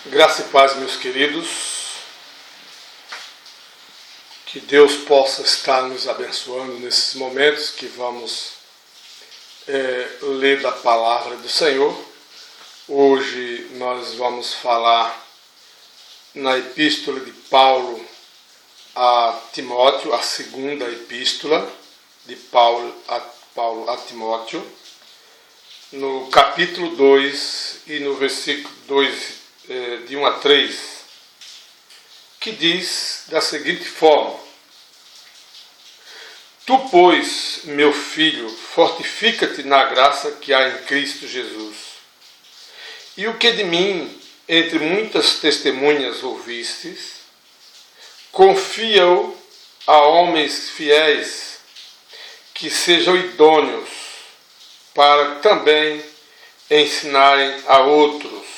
Graça e paz, meus queridos. Que Deus possa estar nos abençoando nesses momentos que vamos ler da palavra do Senhor. Hoje nós vamos falar na epístola de Paulo a Timóteo, a segunda epístola de Paulo a Timóteo, no capítulo 2 e no versículo 2, de 1 a 3, que diz da seguinte forma: Tu, pois, meu filho, fortifica-te na graça que há em Cristo Jesus. E o que de mim, entre muitas testemunhas ouvistes, confia-o a homens fiéis, que sejam idôneos para também ensinarem a outros.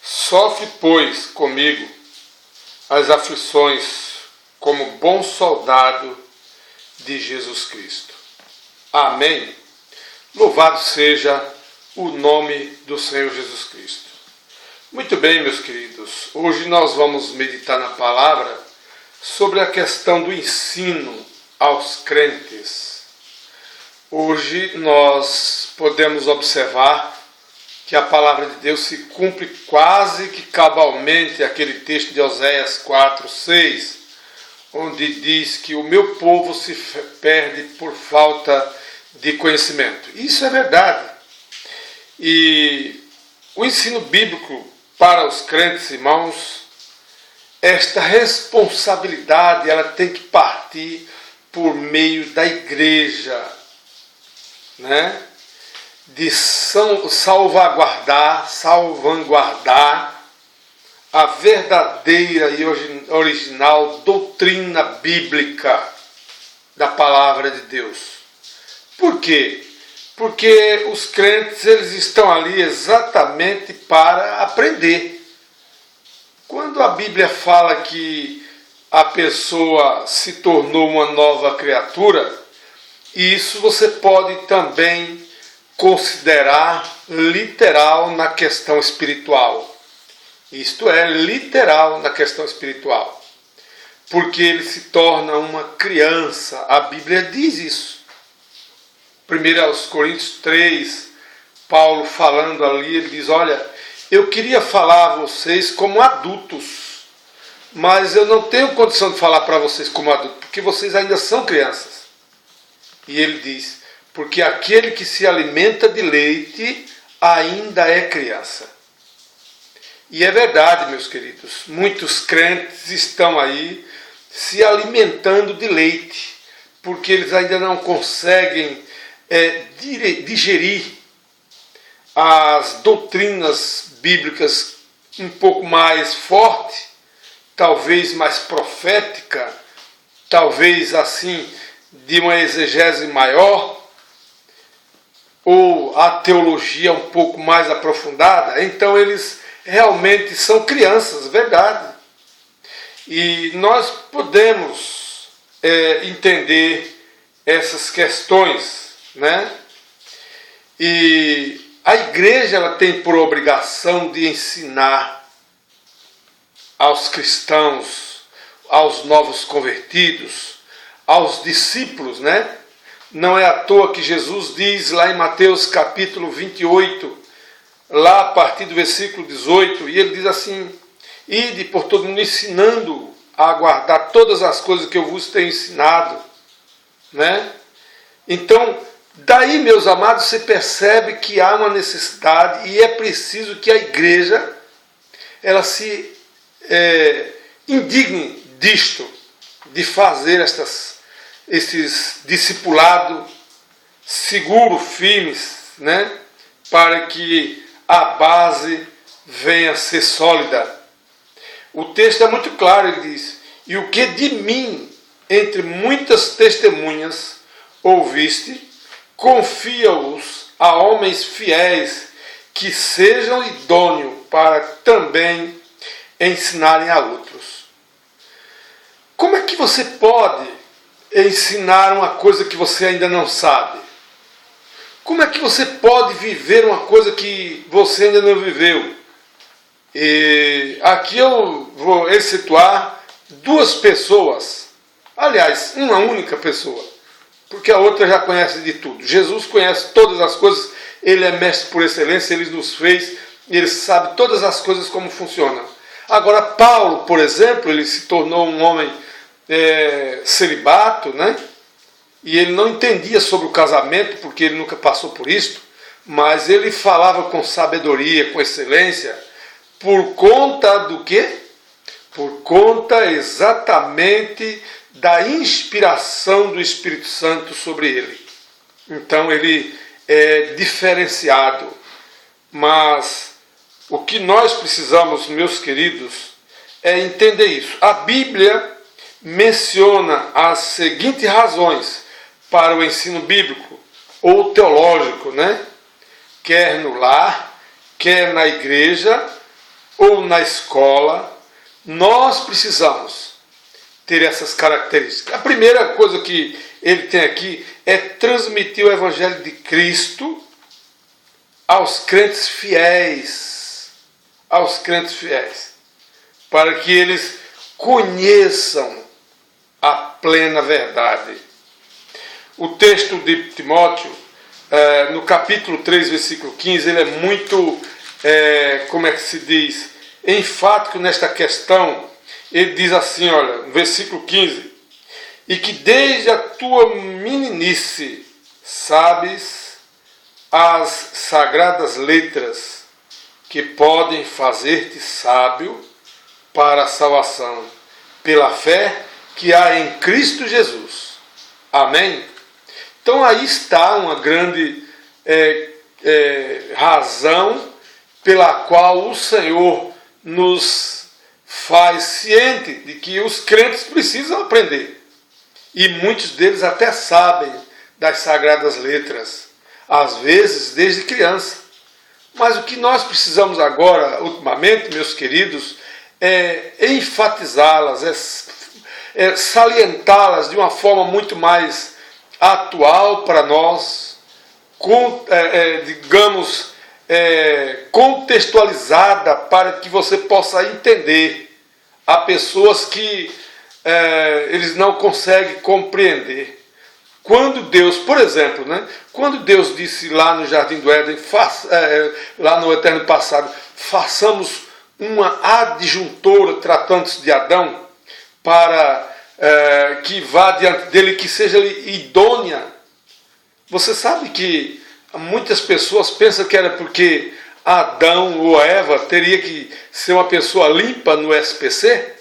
Sofre, pois, comigo as aflições como bom soldado de Jesus Cristo. Amém. Louvado seja o nome do Senhor Jesus Cristo. Muito bem, meus queridos. Hoje nós vamos meditar na palavra sobre a questão do ensino aos crentes. Hoje nós podemos observar que a palavra de Deus se cumpre quase que cabalmente aquele texto de Oséias 4:6, onde diz que o meu povo se perde por falta de conhecimento. Isso é verdade. E o ensino bíblico para os crentes, irmãos, esta responsabilidade ela tem que partir por meio da igreja, né? De salvaguardar a verdadeira e original doutrina bíblica da palavra de Deus. Por quê? Porque os crentes eles estão ali exatamente para aprender. Quando a Bíblia fala que a pessoa se tornou uma nova criatura, isso você pode também considerar literal na questão espiritual. Isto é, literal na questão espiritual. Porque ele se torna uma criança. A Bíblia diz isso. 1 Coríntios 3, Paulo falando ali, ele diz: olha, eu queria falar a vocês como adultos, mas eu não tenho condição de falar para vocês como adultos, porque vocês ainda são crianças. E ele diz: porque aquele que se alimenta de leite ainda é criança. E é verdade, meus queridos, muitos crentes estão aí se alimentando de leite, porque eles ainda não conseguem digerir as doutrinas bíblicas um pouco mais forte, talvez mais profética, talvez assim de uma exegese maior, ou a teologia um pouco mais aprofundada. Então eles realmente são crianças, verdade. E nós podemos entender essas questões, né? E a igreja ela tem por obrigação de ensinar aos cristãos, aos novos convertidos, aos discípulos, né? Não é à toa que Jesus diz lá em Mateus capítulo 28, lá a partir do versículo 18, e ele diz assim: ide por todo mundo ensinando a guardar todas as coisas que eu vos tenho ensinado, né? Então, daí, meus amados, você percebe que há uma necessidade e é preciso que a igreja ela se indigne disto, de fazer esses discipulados seguros, firmes, né? Para que a base venha a ser sólida. O texto é muito claro, ele diz: e o que de mim, entre muitas testemunhas, ouviste, confia-os a homens fiéis, que sejam idôneos para também ensinarem a outros. Como é que você pode ensinar uma coisa que você ainda não sabe? Como é que você pode viver uma coisa que você ainda não viveu? E aqui eu vou excetuar duas pessoas, aliás, uma única pessoa, porque a outra já conhece de tudo. Jesus conhece todas as coisas, ele é mestre por excelência, ele nos fez, ele sabe todas as coisas como funcionam. Agora, Paulo, por exemplo, ele se tornou um homem celibato, né? E ele não entendia sobre o casamento, porque ele nunca passou por isso, mas ele falava com sabedoria, com excelência, por conta do quê? Por conta exatamente da inspiração do Espírito Santo sobre ele. Então ele é diferenciado. Mas o que nós precisamos, meus queridos, é entender isso. A Bíblia menciona as seguintes razões para o ensino bíblico ou teológico, né? Quer no lar, quer na igreja ou na escola, nós precisamos ter essas características. A primeira coisa que ele tem aqui é transmitir o Evangelho de Cristo aos crentes fiéis, para que eles conheçam a plena verdade. O texto de Timóteo, no capítulo 3, versículo 15, ele é muito, como é que se diz, enfático nesta questão. Ele diz assim, olha, no versículo 15, e que desde a tua meninice sabes as sagradas letras que podem fazer-te sábio para a salvação, pela fé que há em Cristo Jesus. Amém? Então aí está uma grande razão pela qual o Senhor nos faz ciente de que os crentes precisam aprender. E muitos deles até sabem das sagradas letras, às vezes desde criança. Mas o que nós precisamos agora, ultimamente, meus queridos, é enfatizá-las, salientá-las de uma forma muito mais atual para nós, digamos, contextualizada para que você possa entender. Há pessoas que eles não conseguem compreender. Quando Deus, por exemplo, né, quando Deus disse lá no Jardim do Éden, lá no eterno passado, façamos uma adjuntora tratando-se de Adão, para que vá diante dele, que seja idônea. Você sabe que muitas pessoas pensam que era porque Adão ou Eva teria que ser uma pessoa limpa no SPC,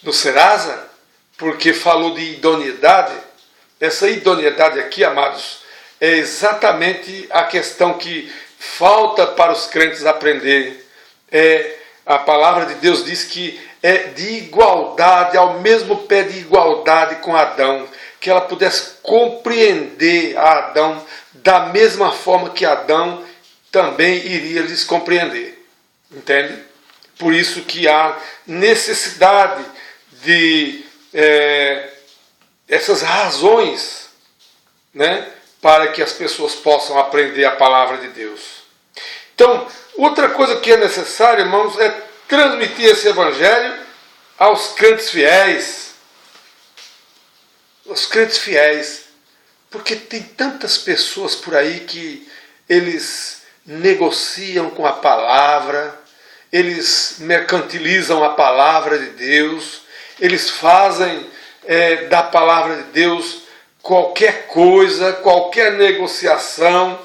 no Serasa, porque falou de idoneidade. Essa idoneidade aqui, amados, é exatamente a questão que falta para os crentes aprenderem. A palavra de Deus diz que é de igualdade, ao mesmo pé de igualdade com Adão, que ela pudesse compreender a Adão da mesma forma que Adão também iria lhes compreender. Entende? Por isso que há necessidade de essas razões, né, para que as pessoas possam aprender a palavra de Deus. Então, outra coisa que é necessária, irmãos, é transmitir esse evangelho aos crentes fiéis. Os crentes fiéis. Porque tem tantas pessoas por aí que eles negociam com a palavra, eles mercantilizam a palavra de Deus, eles fazem da palavra de Deus qualquer coisa, qualquer negociação,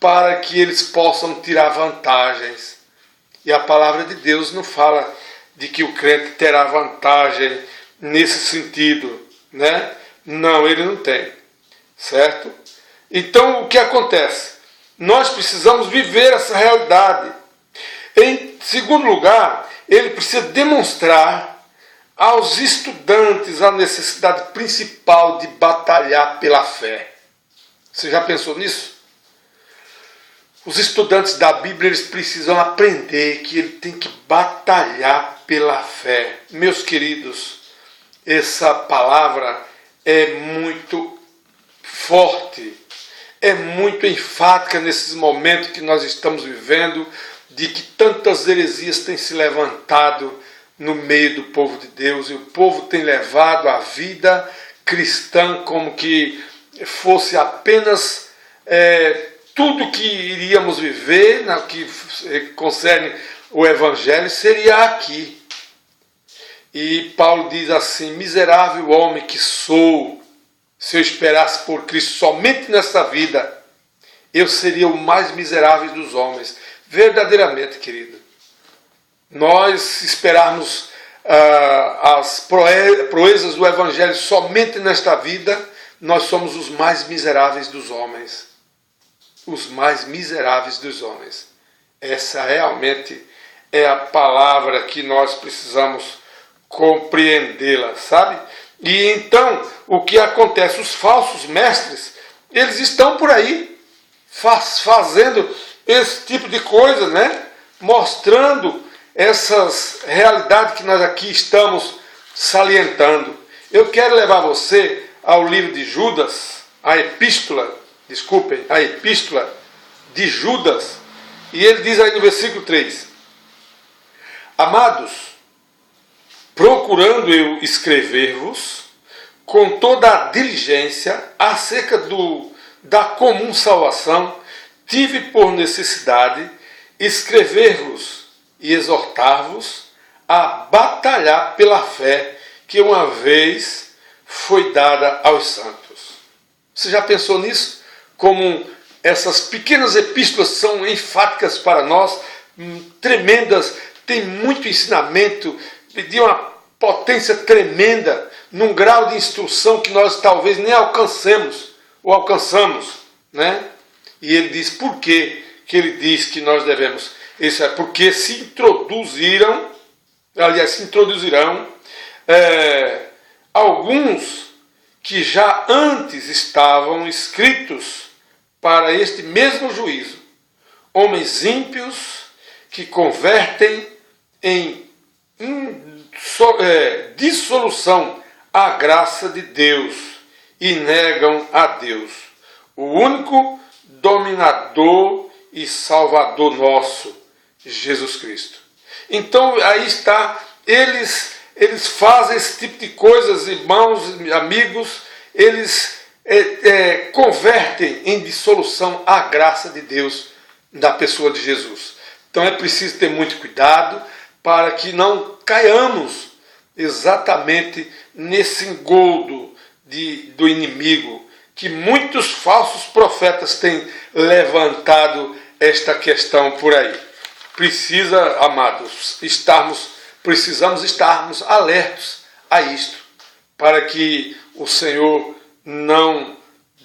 para que eles possam tirar vantagens. E a palavra de Deus não fala de que o crente terá vantagem nesse sentido, né? Não, ele não tem, certo? Então o que acontece? Nós precisamos viver essa realidade. Em segundo lugar, ele precisa demonstrar aos estudantes a necessidade principal de batalhar pela fé. Você já pensou nisso? Os estudantes da Bíblia, eles precisam aprender que ele tem que batalhar pela fé. Meus queridos, essa palavra é muito forte, é muito enfática nesses momentos que nós estamos vivendo de que tantas heresias têm se levantado no meio do povo de Deus, e o povo tem levado a vida cristã como que fosse apenas tudo que iríamos viver, no que concerne o Evangelho, seria aqui. E Paulo diz assim: miserável homem que sou, se eu esperasse por Cristo somente nessa vida, eu seria o mais miserável dos homens. Verdadeiramente, querido, nós esperarmos as proezas do Evangelho somente nesta vida, nós somos os mais miseráveis dos homens. Os mais miseráveis dos homens. Essa realmente é a palavra que nós precisamos compreendê-la, sabe? E então, o que acontece? Os falsos mestres, eles estão por aí fazendo esse tipo de coisa, né? Mostrando essas realidades que nós aqui estamos salientando. Eu quero levar você ao livro de Judas, a epístola de Judas, e ele diz aí no versículo 3: amados, procurando eu escrever-vos com toda a diligência acerca da comum salvação, tive por necessidade escrever-vos e exortar-vos a batalhar pela fé que uma vez foi dada aos santos. Você já pensou nisso? Como essas pequenas epístolas são enfáticas para nós, tremendas, tem muito ensinamento, de uma potência tremenda, num grau de instrução que nós talvez nem alcancemos, ou alcançamos, né? E ele diz, por quê que ele diz que nós devemos? Isso é porque se introduzirão alguns que já antes estavam escritos para este mesmo juízo, homens ímpios que convertem em dissolução a graça de Deus e negam a Deus, o único dominador e salvador nosso, Jesus Cristo. Então aí está, eles fazem esse tipo de coisas, irmãos, amigos, eles convertem em dissolução a graça de Deus da pessoa de Jesus. Então é preciso ter muito cuidado para que não caiamos exatamente nesse engodo do inimigo, que muitos falsos profetas têm levantado esta questão por aí. Precisamos estarmos alertos a isto, para que o Senhor não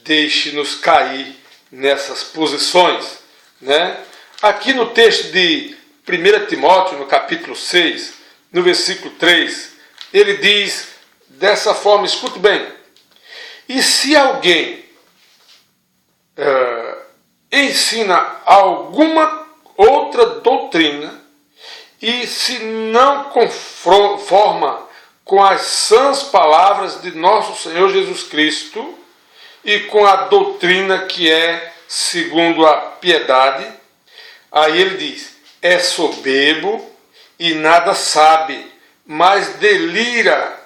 deixe nos cair nessas posições, né? Aqui no texto de 1 Timóteo, no capítulo 6, no versículo 3, ele diz dessa forma, escute bem: e se alguém ensina alguma outra doutrina e se não conforma com as sãs palavras de nosso Senhor Jesus Cristo e com a doutrina que é segundo a piedade, aí ele diz, é soberbo e nada sabe, mas delira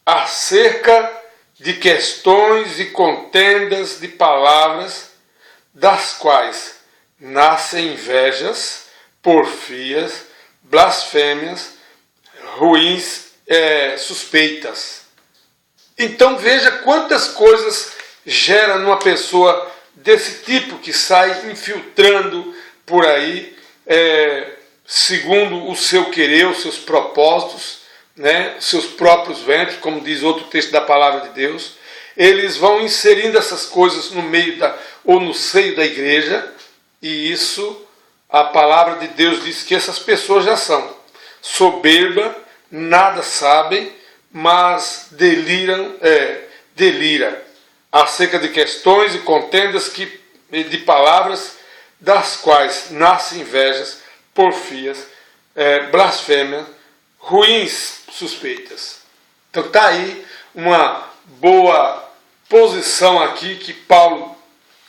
acerca de questões e contendas de palavras, das quais nascem invejas, porfias, blasfêmias, ruins suspeitas. Então veja quantas coisas gera numa pessoa desse tipo, que sai infiltrando por aí, segundo o seu querer, os seus propósitos, né, seus próprios ventres, como diz outro texto da palavra de Deus. Eles vão inserindo essas coisas no meio ou no seio da igreja, e isso, a palavra de Deus diz que essas pessoas já são soberba, nada sabem, mas delira acerca de questões e contendas de palavras, das quais nascem invejas, porfias, blasfêmias, ruins suspeitas. Então está aí uma boa posição aqui que Paulo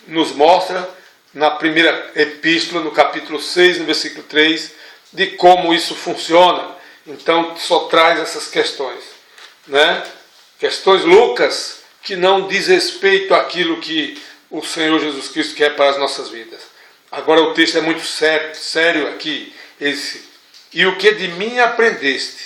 nos mostra na primeira epístola, no capítulo 6, no versículo 3, de como isso funciona. Então só traz essas questões, né? Questões loucas que não diz respeito àquilo que o Senhor Jesus Cristo quer para as nossas vidas. Agora o texto é muito sério aqui. E o que de mim aprendeste,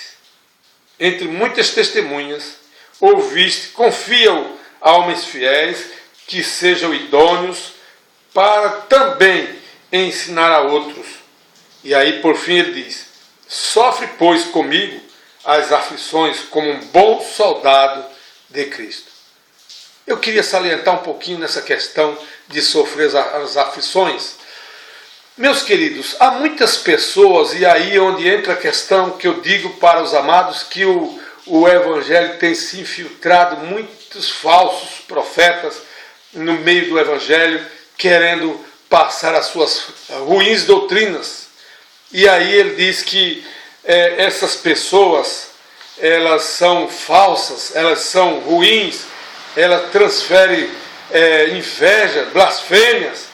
entre muitas testemunhas, ouviste, confia-o a homens fiéis, que sejam idôneos, para também ensinar a outros. E aí por fim ele diz, sofre pois comigo as aflições como um bom soldado de Cristo. Eu queria salientar um pouquinho nessa questão de sofrer as aflições. Meus queridos, há muitas pessoas, e aí onde entra a questão que eu digo para os amados, que o Evangelho tem se infiltrado, muitos falsos profetas no meio do Evangelho, querendo passar as suas ruins doutrinas. E aí ele diz que essas pessoas, elas são falsas, elas são ruins, elas transferem inveja, blasfêmias,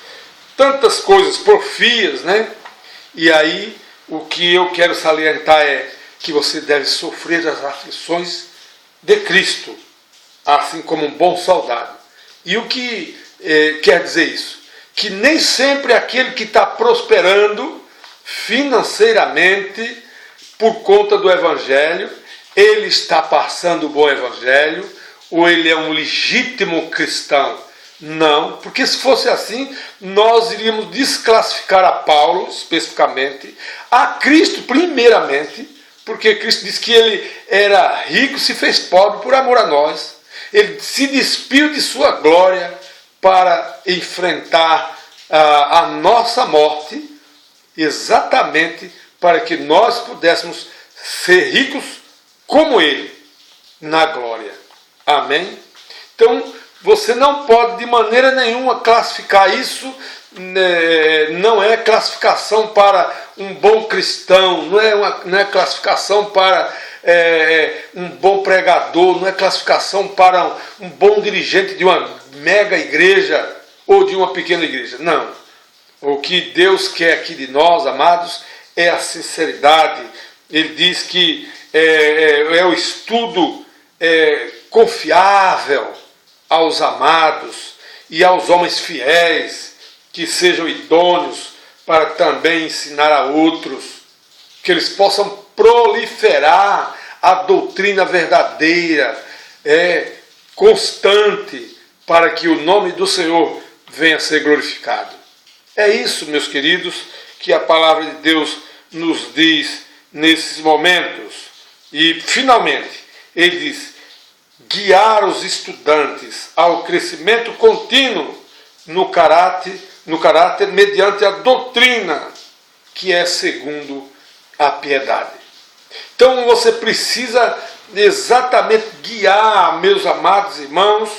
tantas coisas, porfias, né? E aí o que eu quero salientar é que você deve sofrer as aflições de Cristo, assim como um bom soldado. E o que quer dizer isso? Que nem sempre aquele que está prosperando financeiramente por conta do Evangelho, ele está passando o bom Evangelho, ou ele é um legítimo cristão. Não, porque se fosse assim, nós iríamos desclassificar a Paulo, especificamente, a Cristo, primeiramente, porque Cristo disse que ele era rico, se fez pobre por amor a nós. Ele se despiu de sua glória para enfrentar a nossa morte, exatamente para que nós pudéssemos ser ricos como ele, na glória. Amém? Então, você não pode de maneira nenhuma classificar isso, não é classificação para um bom cristão, não é classificação para um bom pregador, não é classificação para um bom dirigente de uma mega igreja ou de uma pequena igreja. Não. O que Deus quer aqui de nós, amados, é a sinceridade. Ele diz que é o estudo confiável aos amados e aos homens fiéis, que sejam idôneos para também ensinar a outros, que eles possam proliferar a doutrina verdadeira, constante, para que o nome do Senhor venha a ser glorificado. É isso, meus queridos, que a palavra de Deus nos diz nesses momentos. E, finalmente, ele diz, guiar os estudantes ao crescimento contínuo no caráter mediante a doutrina que é segundo a piedade. Então você precisa exatamente guiar, meus amados irmãos,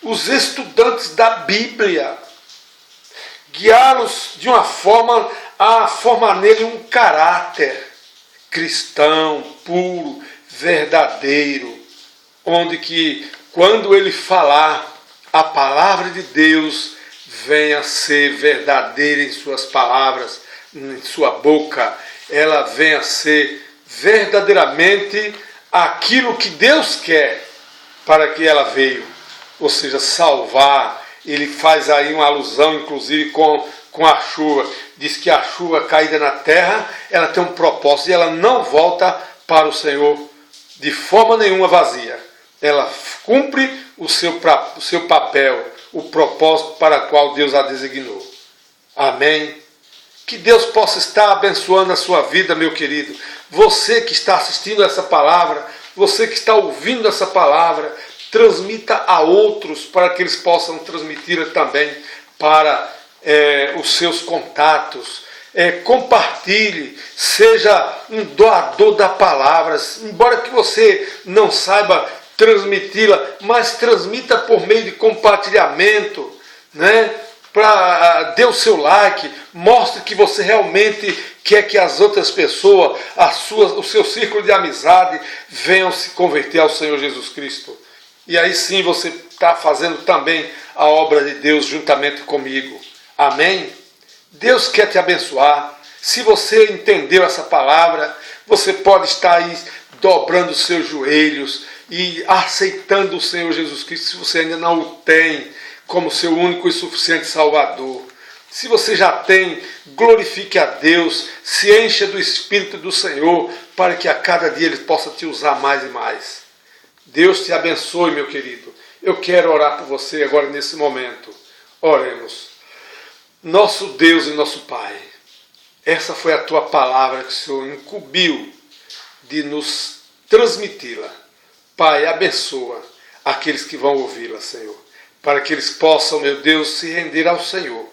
os estudantes da Bíblia, guiá-los de uma forma a formar nele um caráter cristão, puro, verdadeiro, onde que, quando ele falar, a palavra de Deus venha a ser verdadeira em suas palavras, em sua boca, ela venha a ser verdadeiramente aquilo que Deus quer para que ela veio, ou seja, salvar. Ele faz aí uma alusão, inclusive, com a chuva. Diz que a chuva caída na terra, ela tem um propósito e ela não volta para o Senhor de forma nenhuma vazia. Ela cumpre o seu papel, o propósito para o qual Deus a designou. Amém? Que Deus possa estar abençoando a sua vida, meu querido. Você que está assistindo essa palavra, você que está ouvindo essa palavra, transmita a outros para que eles possam transmitir também para os seus contatos. Compartilhe, seja um doador da palavra, embora que você não saiba transmiti-la, mas transmita por meio de compartilhamento, né? Dê o seu like, mostre que você realmente quer que as outras pessoas, o seu círculo de amizade, venham se converter ao Senhor Jesus Cristo. E aí sim você está fazendo também a obra de Deus juntamente comigo. Amém? Deus quer te abençoar. Se você entendeu essa palavra, você pode estar aí dobrando os seus joelhos e aceitando o Senhor Jesus Cristo, se você ainda não o tem como seu único e suficiente Salvador. Se você já tem, glorifique a Deus, se encha do Espírito do Senhor, para que a cada dia Ele possa te usar mais e mais. Deus te abençoe, meu querido. Eu quero orar por você agora nesse momento. Oremos. Nosso Deus e nosso Pai, essa foi a Tua palavra que o Senhor incumbiu de nos transmiti-la. Pai, abençoa aqueles que vão ouvi-la, Senhor, para que eles possam, meu Deus, se render ao Senhor.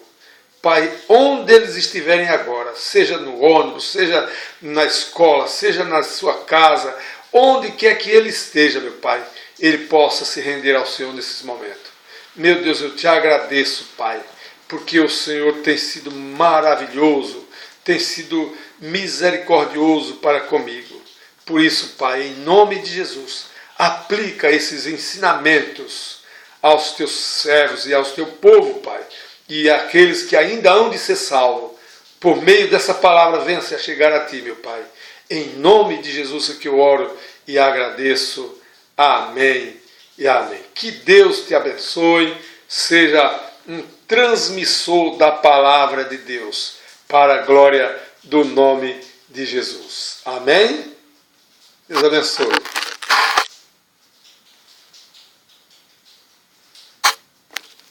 Pai, onde eles estiverem agora, seja no ônibus, seja na escola, seja na sua casa, onde quer que ele esteja, meu Pai, ele possa se render ao Senhor nesses momentos. Meu Deus, eu te agradeço, Pai, porque o Senhor tem sido maravilhoso, tem sido misericordioso para comigo. Por isso, Pai, em nome de Jesus, aplica esses ensinamentos aos teus servos e ao teu povo, Pai, e aqueles que ainda hão de ser salvos, por meio dessa palavra, venha-se a chegar a Ti, meu Pai. Em nome de Jesus é que eu oro e agradeço. Amém e amém. Que Deus te abençoe, seja um transmissor da palavra de Deus, para a glória do nome de Jesus. Amém? Deus abençoe.